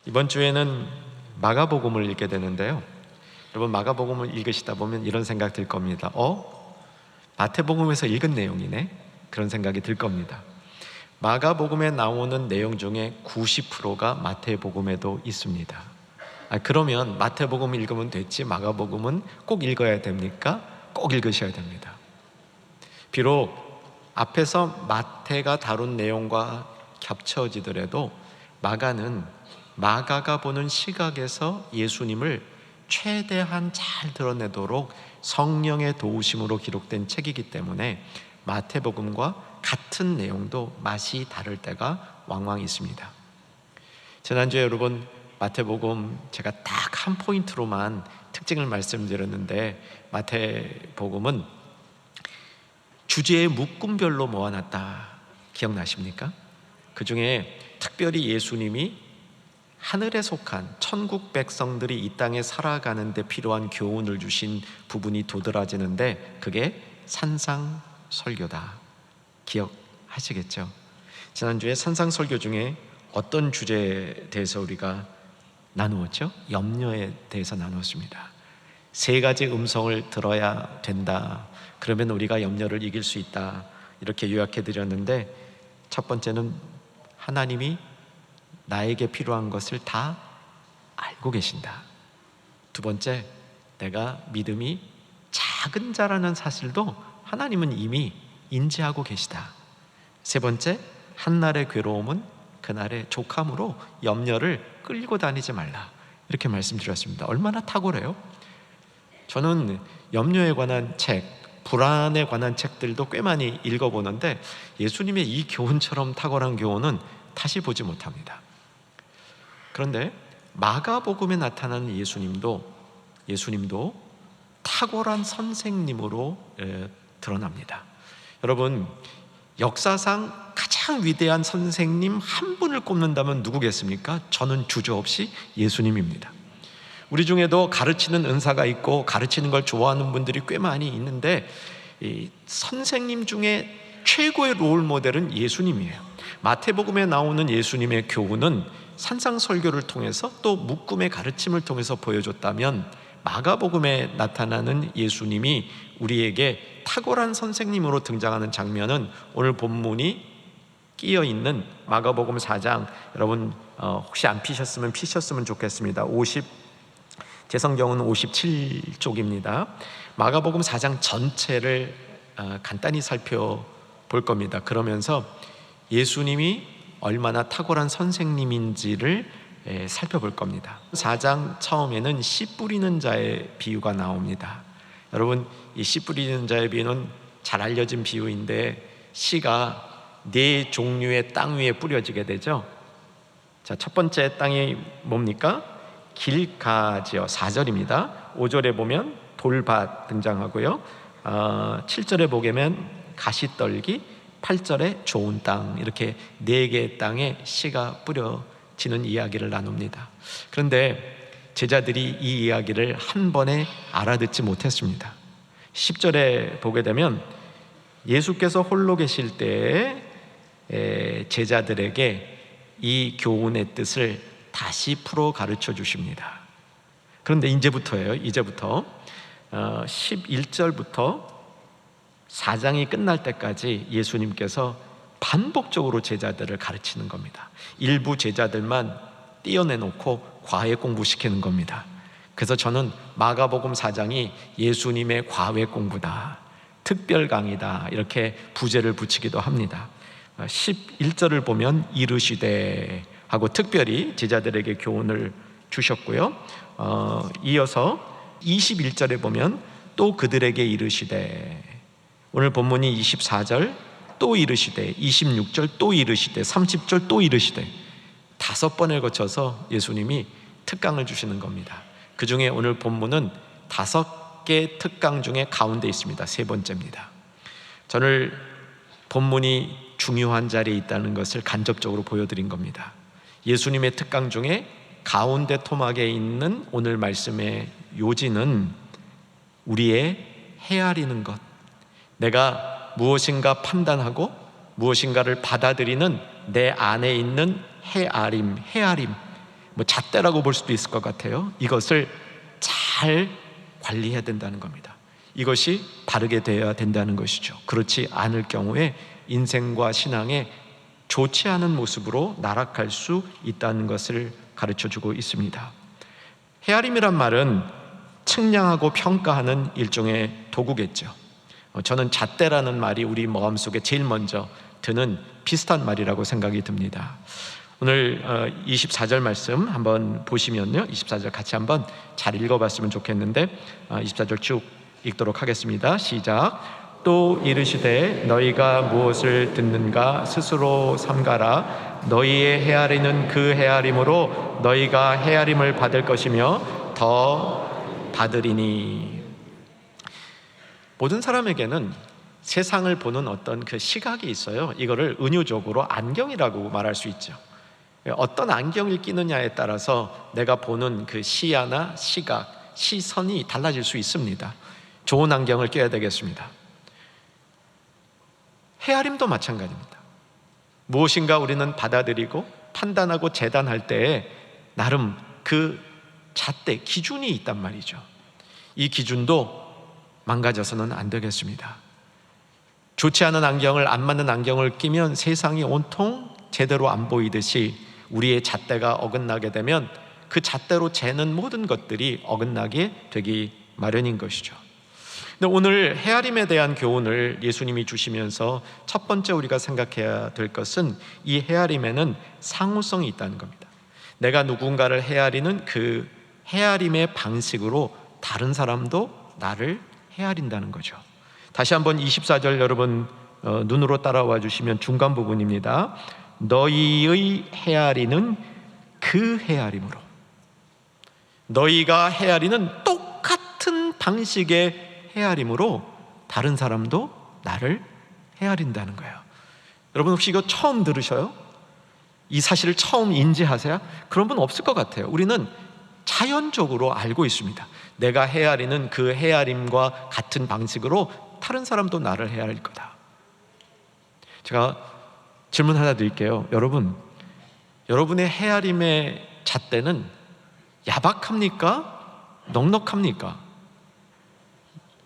이번 주에는 마가복음을 읽게 되는데요. 여러분, 마가복음을 읽으시다 보면 이런 생각 들 겁니다. 마태복음에서 읽은 내용이네? 그런 생각이 들 겁니다. 마가복음에 나오는 내용 중에 90%가 마태복음에도 있습니다. 그러면 마태복음 읽으면 됐지 마가복음은 꼭 읽어야 됩니까? 꼭 읽으셔야 됩니다. 비록 앞에서 마태가 다룬 내용과 겹쳐지더라도 마가가 보는 시각에서 예수님을 최대한 잘 드러내도록 성령의 도우심으로 기록된 책이기 때문에 마태복음과 같은 내용도 맛이 다를 때가 왕왕 있습니다. 지난주에 여러분 마태복음 제가 딱 한 포인트로만 특징을 말씀드렸는데, 마태복음은 주제의 묶음별로 모아놨다 기억나십니까? 그 중에 특별히 예수님이 하늘에 속한 천국 백성들이 이 땅에 살아가는 데 필요한 교훈을 주신 부분이 도드라지는데, 그게 산상설교다. 기억하시겠죠? 지난주에 산상설교 중에 어떤 주제에 대해서 우리가 나누었죠? 염려에 대해서 나누었습니다. 3가지 음성을 들어야 된다. 그러면 우리가 염려를 이길 수 있다. 이렇게 요약해 드렸는데, 첫 번째는 하나님이 나에게 필요한 것을 다 알고 계신다. 두 번째, 내가 믿음이 작은 자라는 사실도 하나님은 이미 인지하고 계시다. 세 번째, 한날의 괴로움은 그날의 족함으로 염려를 끌고 다니지 말라. 이렇게 말씀드렸습니다. 얼마나 탁월해요? 저는 염려에 관한 책, 불안에 관한 책들도 꽤 많이 읽어보는데 예수님의 이 교훈처럼 탁월한 교훈은 다시 보지 못합니다. 그런데 마가복음에 나타나는 예수님도 탁월한 선생님으로 드러납니다. 여러분, 역사상 가장 위대한 선생님 한 분을 꼽는다면 누구겠습니까? 저는 주저없이 예수님입니다. 우리 중에도 가르치는 은사가 있고 가르치는 걸 좋아하는 분들이 꽤 많이 있는데, 이 선생님 중에 최고의 롤 모델은 예수님이에요. 마태복음에 나오는 예수님의 교훈은 산상설교를 통해서 또 묶음의 가르침을 통해서 보여줬다면, 마가복음에 나타나는 예수님이 우리에게 탁월한 선생님으로 등장하는 장면은 오늘 본문이 끼어있는 마가복음 4장, 여러분 혹시 안 피셨으면 좋겠습니다. 제 성경은 57쪽입니다. 마가복음 4장 전체를 간단히 살펴볼 겁니다. 그러면서 예수님이 얼마나 탁월한 선생님인지를 살펴볼 겁니다. 4장 처음에는 씨 뿌리는 자의 비유가 나옵니다. 여러분, 이 씨 뿌리는 자의 비유는 잘 알려진 비유인데, 씨가 4종류의 땅 위에 뿌려지게 되죠. 자, 첫 번째 땅이 뭡니까? 길가지요. 4절입니다. 5절에 보면 돌밭 등장하고요. 7절에 보면 가시떨기, 8절에 좋은 땅, 이렇게 4개의 땅에 씨가 뿌려지는 이야기를 나눕니다. 그런데 제자들이 이 이야기를 한 번에 알아듣지 못했습니다. 10절에 보게 되면 예수께서 홀로 계실 때에 제자들에게 이 교훈의 뜻을 다시 풀어 가르쳐 주십니다. 그런데 이제부터 11절부터 4장이 끝날 때까지 예수님께서 반복적으로 제자들을 가르치는 겁니다. 일부 제자들만 떼어내놓고 과외 공부시키는 겁니다. 그래서 저는 마가복음 4장이 예수님의 과외 공부다, 특별 강의다, 이렇게 부제를 붙이기도 합니다. 11절을 보면 이르시되 하고 특별히 제자들에게 교훈을 주셨고요. 이어서 21절에 보면 또 그들에게 이르시되, 오늘 본문이 24절 또 이르시되, 26절 또 이르시되, 30절 또 이르시되, 5번을 거쳐서 예수님이 특강을 주시는 겁니다. 그 중에 오늘 본문은 5개 특강 중에 가운데 있습니다. 3번째입니다. 저는 본문이 중요한 자리에 있다는 것을 간접적으로 보여드린 겁니다. 예수님의 특강 중에 가운데 토막에 있는 오늘 말씀의 요지는 우리의 헤아리는 것, 내가 무엇인가 판단하고 무엇인가를 받아들이는 내 안에 있는 헤아림, 뭐 잣대라고 볼 수도 있을 것 같아요. 이것을 잘 관리해야 된다는 겁니다. 이것이 바르게 되어야 된다는 것이죠. 그렇지 않을 경우에 인생과 신앙에 좋지 않은 모습으로 나락할 수 있다는 것을 가르쳐주고 있습니다. 헤아림이란 말은 측량하고 평가하는 일종의 도구겠죠. 저는 잣대라는 말이 우리 마음속에 제일 먼저 드는 비슷한 말이라고 생각이 듭니다. 오늘 24절 말씀 한번 보시면요, 24절 같이 한번 잘 읽어봤으면 좋겠는데 24절 쭉 읽도록 하겠습니다. 시작. 또 이르시되 너희가 무엇을 듣는가 스스로 삼가라. 너희의 헤아리는 그 헤아림으로 너희가 헤아림을 받을 것이며 더 받으리니. 모든 사람에게는 세상을 보는 어떤 그 시각이 있어요. 이거를 은유적으로 안경이라고 말할 수 있죠. 어떤 안경을 끼느냐에 따라서 내가 보는 그 시야나 시각, 시선이 달라질 수 있습니다. 좋은 안경을 껴야 되겠습니다. 헤아림도 마찬가지입니다. 무엇인가 우리는 받아들이고 판단하고 재단할 때에 나름 그 잣대, 기준이 있단 말이죠. 이 기준도 망가져서는 안 되겠습니다. 좋지 않은 안경을, 안 맞는 안경을 끼면 세상이 온통 제대로 안 보이듯이 우리의 잣대가 어긋나게 되면 그 잣대로 재는 모든 것들이 어긋나게 되기 마련인 것이죠. 근데 오늘 헤아림에 대한 교훈을 예수님이 주시면서 첫 번째 우리가 생각해야 될 것은 이 헤아림에는 상호성이 있다는 겁니다. 내가 누군가를 헤아리는 그 헤아림의 방식으로 다른 사람도 나를 헤아린다는 거죠. 다시 한번 24절 여러분 눈으로 따라와 주시면 중간 부분입니다. 너희의 헤아리는 그 헤아림으로. 너희가 헤아리는 똑같은 방식의 헤아림으로 다른 사람도 나를 헤아린다는 거예요. 여러분 혹시 이거 처음 들으셔요? 이 사실을 처음 인지하세요? 그런 분 없을 것 같아요. 우리는 자연적으로 알고 있습니다. 내가 헤아리는 그 헤아림과 같은 방식으로 다른 사람도 나를 헤아릴 거다. 제가 질문 하나 드릴게요. 여러분의 헤아림의 잣대는 야박합니까? 넉넉합니까?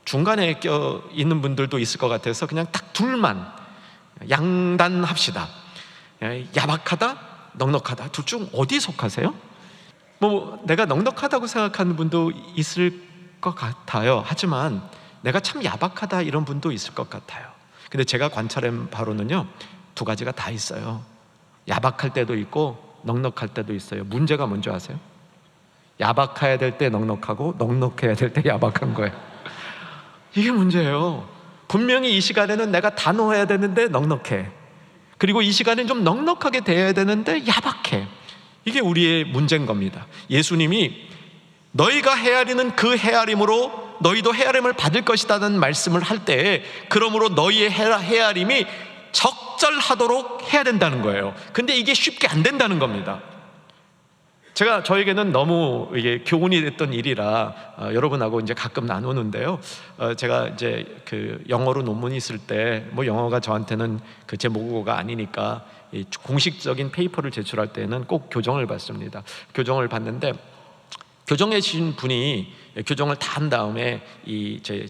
중간에 껴 있는 분들도 있을 것 같아서 그냥 딱 둘만 양단합시다. 야박하다, 넉넉하다. 둘 중 어디 속하세요? 뭐 내가 넉넉하다고 생각하는 분도 있을 것 같아요. 하지만 내가 참 야박하다 이런 분도 있을 것 같아요. 근데 제가 관찰한 바로는요, 두 가지가 다 있어요. 야박할 때도 있고 넉넉할 때도 있어요. 문제가 뭔지 아세요? 야박해야 될 때 넉넉하고 넉넉해야 될 때 야박한 거예요. 이게 문제예요. 분명히 이 시간에는 내가 단호해야 되는데 넉넉해. 그리고 이 시간엔 좀 넉넉하게 돼야 되는데 야박해. 이게 우리의 문제인 겁니다. 예수님이 너희가 헤아리는 그 헤아림으로 너희도 헤아림을 받을 것이라는 말씀을 할 때, 그러므로 너희의 헤아림이 적절하도록 해야 된다는 거예요. 근데 이게 쉽게 안 된다는 겁니다. 저에게는 너무 이게 교훈이 됐던 일이라 여러분하고 이제 가끔 나누는데요. 제가 이제 그 영어로 논문이 있을 때, 뭐 영어가 저한테는 그 제 모국어가 아니니까 공식적인 페이퍼를 제출할 때는 꼭 교정을 받습니다. 교정을 받는데 교정해 주신 분이 교정을 다 한 다음에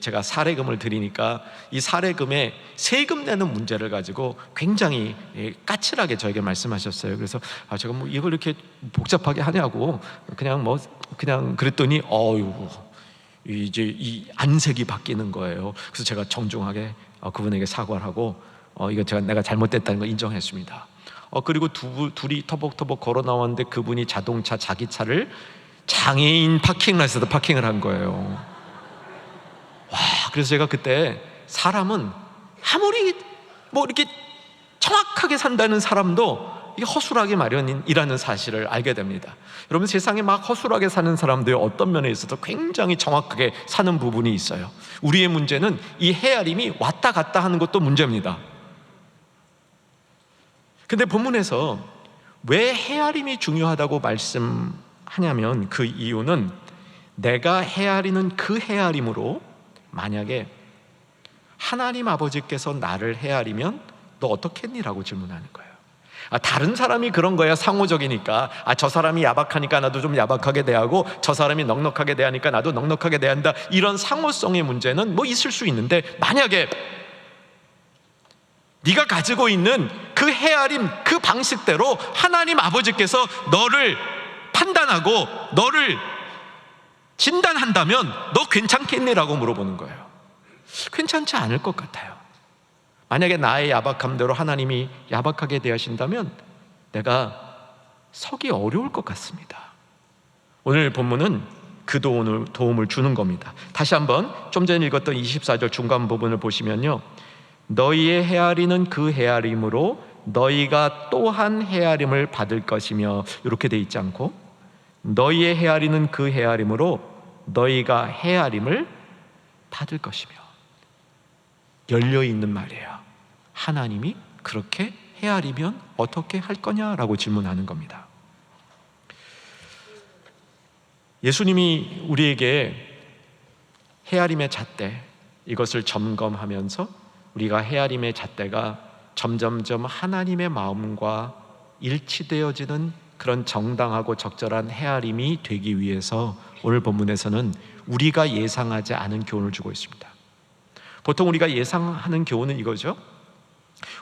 제가 사례금을 드리니까 이 사례금에 세금 내는 문제를 가지고 굉장히 까칠하게 저에게 말씀하셨어요. 그래서 제가 뭐 이걸 이렇게 복잡하게 하냐고 그냥 그랬더니 이제 이 안색이 바뀌는 거예요. 그래서 제가 정중하게 그분에게 사과를 하고 이거 내가 잘못됐다는 걸 인정했습니다. 그리고 둘이 터벅터벅 걸어 나왔는데 그분이 자기 차를 장애인 파킹plat에서 파킹을 한 거예요. 그래서 제가 그때 사람은 아무리 뭐 이렇게 정확하게 산다는 사람도 이게 허술하게 마련이라는 사실을 알게 됩니다. 여러분, 세상에 막 허술하게 사는 사람들이 어떤 면에 있어서 굉장히 정확하게 사는 부분이 있어요. 우리의 문제는 이 헤아림이 왔다 갔다 하는 것도 문제입니다. 근데 본문에서 왜 헤아림이 중요하다고 말씀하냐면 그 이유는 내가 헤아리는 그 헤아림으로 만약에 하나님 아버지께서 나를 헤아리면 너 어떻겠니? 라고 질문하는 거예요. 다른 사람이 그런 거야. 상호적이니까. 저 사람이 야박하니까 나도 좀 야박하게 대하고, 저 사람이 넉넉하게 대하니까 나도 넉넉하게 대한다. 이런 상호성의 문제는 뭐 있을 수 있는데, 만약에 네가 가지고 있는 그 헤아림, 그 방식대로 하나님 아버지께서 너를 판단하고 너를 진단한다면 너 괜찮겠니?라고 물어보는 거예요. 괜찮지 않을 것 같아요. 만약에 나의 야박함대로 하나님이 야박하게 대하신다면 내가 서기 어려울 것 같습니다. 오늘 본문은 그 도움을 주는 겁니다. 다시 한번 좀 전에 읽었던 24절 중간 부분을 보시면요, 너희의 헤아리는 그 헤아림으로 너희가 또한 헤아림을 받을 것이며, 이렇게 돼 있지 않고 너희의 헤아리는 그 헤아림으로 너희가 헤아림을 받을 것이며, 열려있는 말이에요. 하나님이 그렇게 헤아리면 어떻게 할 거냐라고 질문하는 겁니다. 예수님이 우리에게 헤아림의 잣대, 이것을 점검하면서 우리가 헤아림의 잣대가 점점점 하나님의 마음과 일치되어지는 그런 정당하고 적절한 헤아림이 되기 위해서 오늘 본문에서는 우리가 예상하지 않은 교훈을 주고 있습니다. 보통 우리가 예상하는 교훈은 이거죠.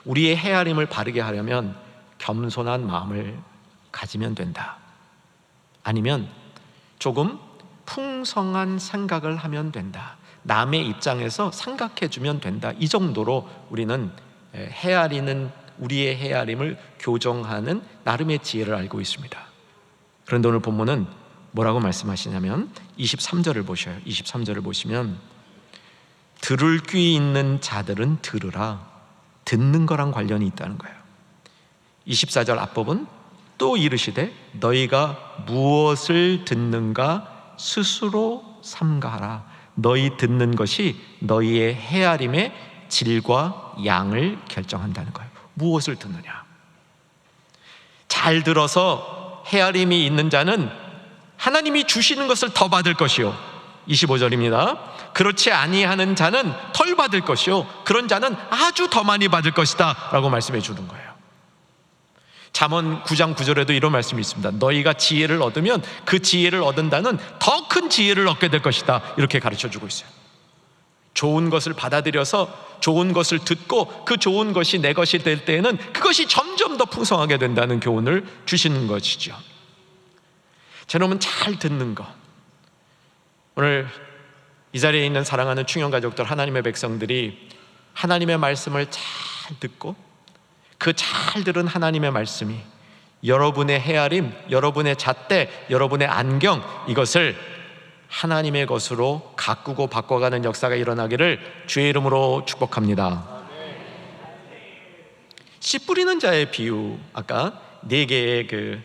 우리의 헤아림을 바르게 하려면 겸손한 마음을 가지면 된다. 아니면 조금 풍성한 생각을 하면 된다. 남의 입장에서 생각해주면 된다. 이 정도로 우리는 우리의 헤아림을 교정하는 나름의 지혜를 알고 있습니다. 그런데 오늘 본문은 뭐라고 말씀하시냐면 23절을 보셔요. 23절을 보시면 들을 귀 있는 자들은 들으라. 듣는 거랑 관련이 있다는 거예요. 24절 앞부분 또 이르시되 너희가 무엇을 듣는가 스스로 삼가하라. 너희 듣는 것이 너희의 헤아림의 질과 양을 결정한다는 거예요. 무엇을 듣느냐? 잘 들어서 헤아림이 있는 자는 하나님이 주시는 것을 더 받을 것이요, 25절입니다. 그렇지 아니하는 자는 덜 받을 것이요, 그런 자는 아주 더 많이 받을 것이다 라고 말씀해 주는 거예요. 잠언 9장 9절에도 이런 말씀이 있습니다. 너희가 지혜를 얻으면 그 지혜를 얻은 자는 더 큰 지혜를 얻게 될 것이다, 이렇게 가르쳐 주고 있어요. 좋은 것을 받아들여서 좋은 것을 듣고 그 좋은 것이 내 것이 될 때에는 그것이 점점 더 풍성하게 된다는 교훈을 주시는 것이죠. 저놈은 잘 듣는 것. 오늘 이 자리에 있는 사랑하는 충영 가족들, 하나님의 백성들이 하나님의 말씀을 잘 듣고 그 잘 들은 하나님의 말씀이 여러분의 헤아림, 여러분의 잣대, 여러분의 안경, 이것을 하나님의 것으로 가꾸고 바꿔가는 역사가 일어나기를 주의 이름으로 축복합니다. 씨 뿌리는 자의 비유, 아까 4개의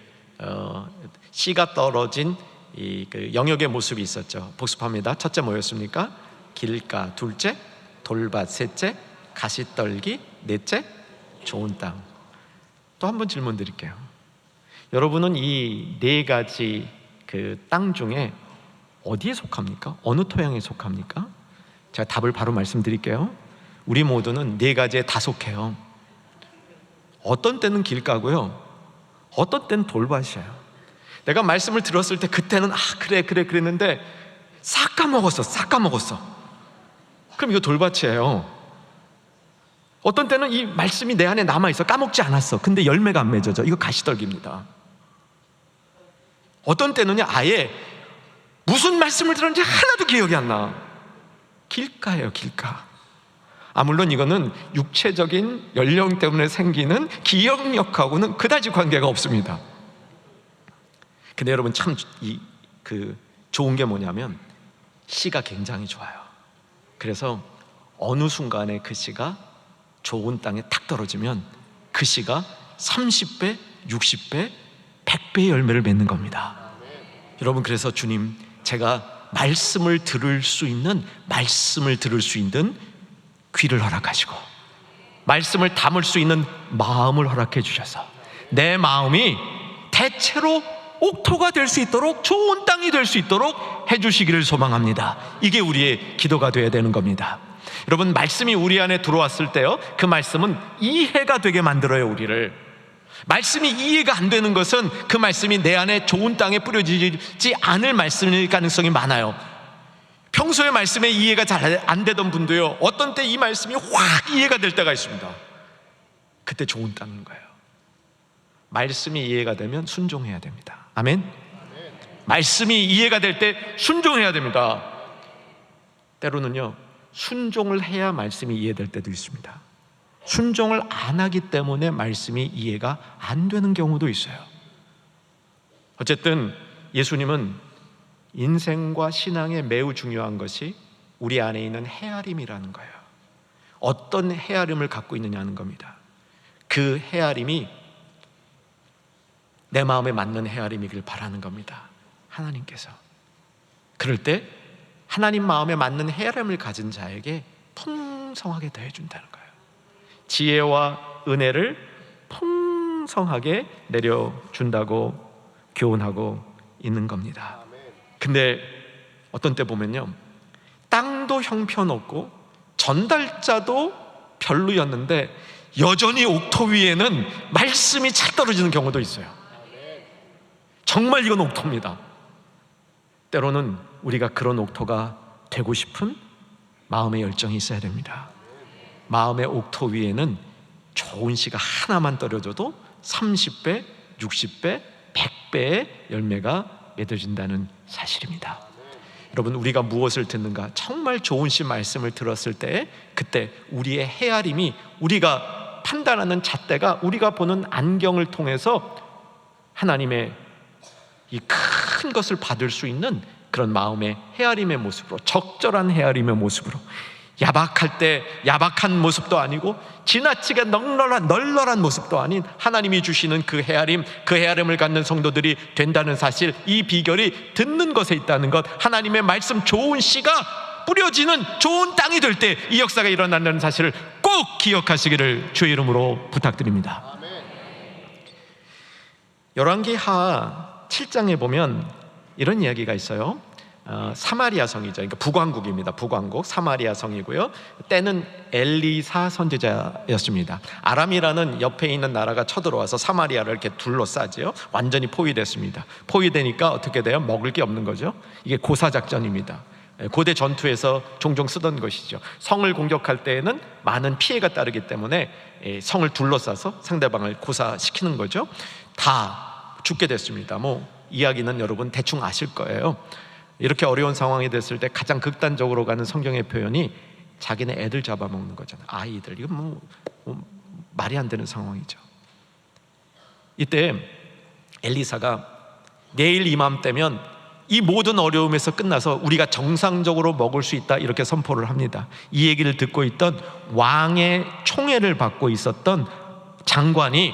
씨가 떨어진 그 영역의 모습이 있었죠. 복습합니다. 첫째 뭐였습니까? 길가, 둘째 돌밭, 셋째 가시떨기, 넷째 좋은 땅. 또 한 번 질문 드릴게요. 여러분은 이 4가지 그 땅 중에 어디에 속합니까? 어느 토양에 속합니까? 제가 답을 바로 말씀드릴게요. 우리 모두는 4가지에 다 속해요. 어떤 때는 길가고요, 어떤 때는 돌밭이에요. 내가 말씀을 들었을 때 그때는 그래 그랬는데 싹 까먹었어. 그럼 이거 돌밭이에요. 어떤 때는 이 말씀이 내 안에 남아있어, 까먹지 않았어. 근데 열매가 안 맺어져. 이거 가시떨기입니다. 어떤 때는요, 아예 무슨 말씀을 들었는지 하나도 기억이 안 나. 길가예요, 길가. 물론 이거는 육체적인 연령 때문에 생기는 기억력하고는 그다지 관계가 없습니다. 근데 여러분 참 좋은 게 뭐냐면 씨가 굉장히 좋아요. 그래서 어느 순간에 그 씨가 좋은 땅에 탁 떨어지면 그 씨가 30배, 60배, 100배의 열매를 맺는 겁니다. 여러분, 그래서 주님, 제가 말씀을 들을 수 있는 귀를 허락하시고 말씀을 담을 수 있는 마음을 허락해 주셔서 내 마음이 대체로 옥토가 될 수 있도록, 좋은 땅이 될 수 있도록 해주시기를 소망합니다. 이게 우리의 기도가 되어야 되는 겁니다. 여러분, 말씀이 우리 안에 들어왔을 때요, 그 말씀은 이해가 되게 만들어요, 우리를. 말씀이 이해가 안 되는 것은 그 말씀이 내 안에 좋은 땅에 뿌려지지 않을 말씀일 가능성이 많아요. 평소에 말씀에 이해가 잘 안 되던 분도요, 어떤 때 이 말씀이 확 이해가 될 때가 있습니다. 그때 좋은 땅인 거예요. 말씀이 이해가 되면 순종해야 됩니다. 아멘. 말씀이 이해가 될 때 순종해야 됩니다. 때로는요, 순종을 해야 말씀이 이해될 때도 있습니다. 순종을 안 하기 때문에 말씀이 이해가 안 되는 경우도 있어요. 어쨌든 예수님은 인생과 신앙에 매우 중요한 것이 우리 안에 있는 헤아림이라는 거예요. 어떤 헤아림을 갖고 있느냐는 겁니다. 그 헤아림이 내 마음에 맞는 헤아림이길 바라는 겁니다. 하나님께서. 그럴 때 하나님 마음에 맞는 헤아림을 가진 자에게 풍성하게 더해준다는 거예요. 지혜와 은혜를 풍성하게 내려준다고 교훈하고 있는 겁니다. 근데 어떤 때 보면요, 땅도 형편없고 전달자도 별로였는데 여전히 옥토 위에는 말씀이 잘 떨어지는 경우도 있어요. 정말 이건 옥토입니다. 때로는 우리가 그런 옥토가 되고 싶은 마음의 열정이 있어야 됩니다. 마음의 옥토 위에는 좋은 씨가 하나만 떨어져도 30배, 60배, 100배의 열매가 맺어진다는 사실입니다. 여러분, 우리가 무엇을 듣는가? 정말 좋은 씨 말씀을 들었을 때 그때 우리의 헤아림이, 우리가 판단하는 잣대가 우리가 보는 안경을 통해서 하나님의 이 큰 것을 받을 수 있는 그런 마음의 헤아림의 모습으로, 적절한 헤아림의 모습으로, 야박할 때 야박한 모습도 아니고 지나치게 널널한 모습도 아닌 하나님이 주시는 그 헤아림을 갖는 성도들이 된다는 사실, 이 비결이 듣는 것에 있다는 것, 하나님의 말씀 좋은 씨가 뿌려지는 좋은 땅이 될 때 이 역사가 일어난다는 사실을 꼭 기억하시기를 주의 이름으로 부탁드립니다. 열왕기하 7장에 보면 이런 이야기가 있어요. 사마리아 성이죠. 그러니까 북왕국입니다. 북왕국 사마리아 성이고요. 때는 엘리사 선지자였습니다. 아람이라는 옆에 있는 나라가 쳐들어와서 사마리아를 이렇게 둘러싸지요. 완전히 포위됐습니다. 포위되니까 어떻게 돼요? 먹을 게 없는 거죠. 이게 고사작전입니다. 고대 전투에서 종종 쓰던 것이죠. 성을 공격할 때에는 많은 피해가 따르기 때문에 성을 둘러싸서 상대방을 고사시키는 거죠. 다 죽게 됐습니다. 이야기는 여러분 대충 아실 거예요. 이렇게 어려운 상황이 됐을 때 가장 극단적으로 가는 성경의 표현이 자기네 애들 잡아먹는 거잖아요. 아이들. 이건 말이 안 되는 상황이죠. 이때 엘리사가 내일 이맘때면 이 모든 어려움에서 끝나서 우리가 정상적으로 먹을 수 있다, 이렇게 선포를 합니다. 이 얘기를 듣고 있던 왕의 총애를 받고 있었던 장관이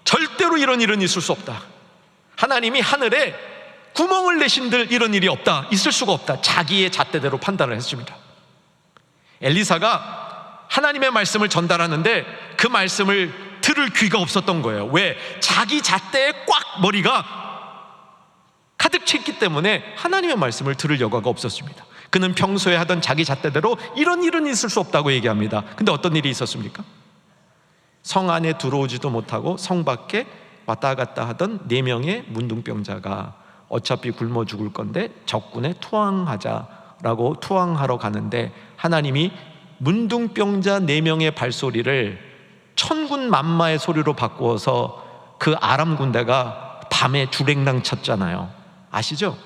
절대로 이런 일은 있을 수 없다. 하나님이 하늘에 구멍을 내신들 이런 일이 없다, 있을 수가 없다. 자기의 잣대대로 판단을 했습니다. 엘리사가 하나님의 말씀을 전달하는데 그 말씀을 들을 귀가 없었던 거예요. 왜? 자기 잣대에 꽉 머리가 가득 찼기 때문에 하나님의 말씀을 들을 여과가 없었습니다. 그는 평소에 하던 자기 잣대대로 이런 일은 있을 수 없다고 얘기합니다. 근데 어떤 일이 있었습니까? 성 안에 들어오지도 못하고 성 밖에 왔다 갔다 하던 4명의 문둥병자가 어차피 굶어 죽을 건데 적군에 투항하자라고 투항하러 가는데 하나님이 문둥병자 4명의 발소리를 천군 만마의 소리로 바꾸어서 그 아람 군대가 밤에 주랭랑 쳤잖아요. 아시죠?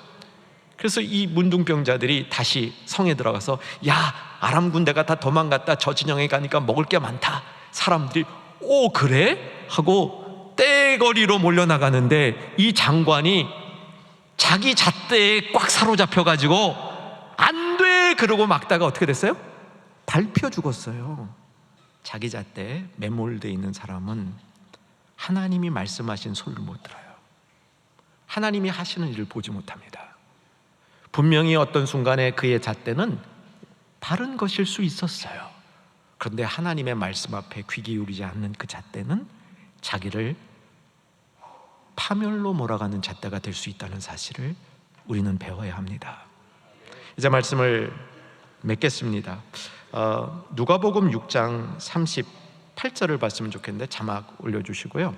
그래서 이 문둥병자들이 다시 성에 들어가서, 야, 아람 군대가 다 도망갔다, 저 진영에 가니까 먹을 게 많다. 사람들이 오 그래? 하고 떼거리로 몰려나가는데 이 장관이 자기 잣대에 꽉 사로잡혀가지고 안 돼! 그러고 막다가 어떻게 됐어요? 밟혀 죽었어요. 자기 잣대에 매몰되어 있는 사람은 하나님이 말씀하신 소리를 못 들어요. 하나님이 하시는 일을 보지 못합니다. 분명히 어떤 순간에 그의 잣대는 바른 것일 수 있었어요. 그런데 하나님의 말씀 앞에 귀 기울이지 않는 그 잣대는 자기를 파멸로 몰아가는 잣대가 될 수 있다는 사실을 우리는 배워야 합니다. 이제 말씀을 맺겠습니다. 누가복음 6장 38절을 봤으면 좋겠는데 자막 올려주시고요.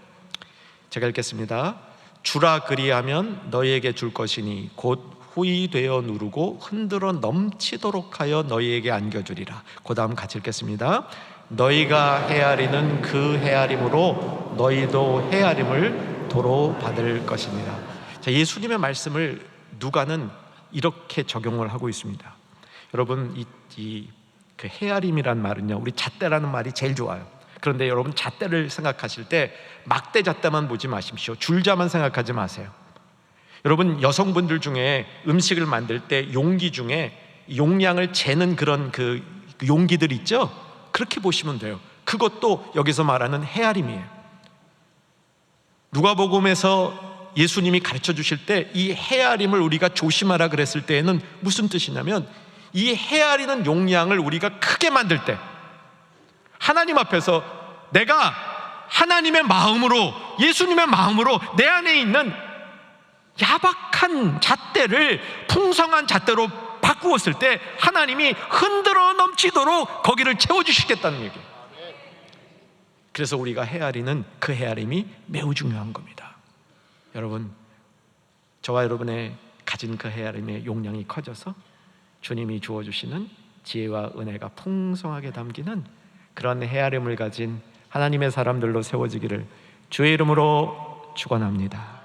제가 읽겠습니다. 주라 그리하면 너희에게 줄 것이니 곧 후히 되어 누르고 흔들어 넘치도록 하여 너희에게 안겨주리라. 그 다음 같이 읽겠습니다. 너희가 헤아리는 그 헤아림으로 너희도 헤아림을 도로 받을 것이니라. 자, 예수님의 말씀을 누가는 이렇게 적용을 하고 있습니다. 여러분, 그 헤아림이란 말은요, 우리 잣대라는 말이 제일 좋아요. 그런데 여러분, 잣대를 생각하실 때 막대 잣대만 보지 마십시오. 줄자만 생각하지 마세요. 여러분, 여성분들 중에 음식을 만들 때 용기 중에 용량을 재는 그런 그 용기들 있죠? 그렇게 보시면 돼요. 그것도 여기서 말하는 헤아림이에요. 누가복음에서 예수님이 가르쳐 주실 때 이 헤아림을 우리가 조심하라 그랬을 때에는 무슨 뜻이냐면, 이 헤아리는 용량을 우리가 크게 만들 때, 하나님 앞에서 내가 하나님의 마음으로, 예수님의 마음으로 내 안에 있는 야박한 잣대를 풍성한 잣대로 바꾸었을 때 하나님이 흔들어 넘치도록 거기를 채워주시겠다는 얘기예요. 그래서 우리가 헤아리는 그 헤아림이 매우 중요한 겁니다. 여러분, 저와 여러분의 가진 그 헤아림의 용량이 커져서 주님이 주어주시는 지혜와 은혜가 풍성하게 담기는 그런 헤아림을 가진 하나님의 사람들로 세워지기를 주의 이름으로 축원합니다.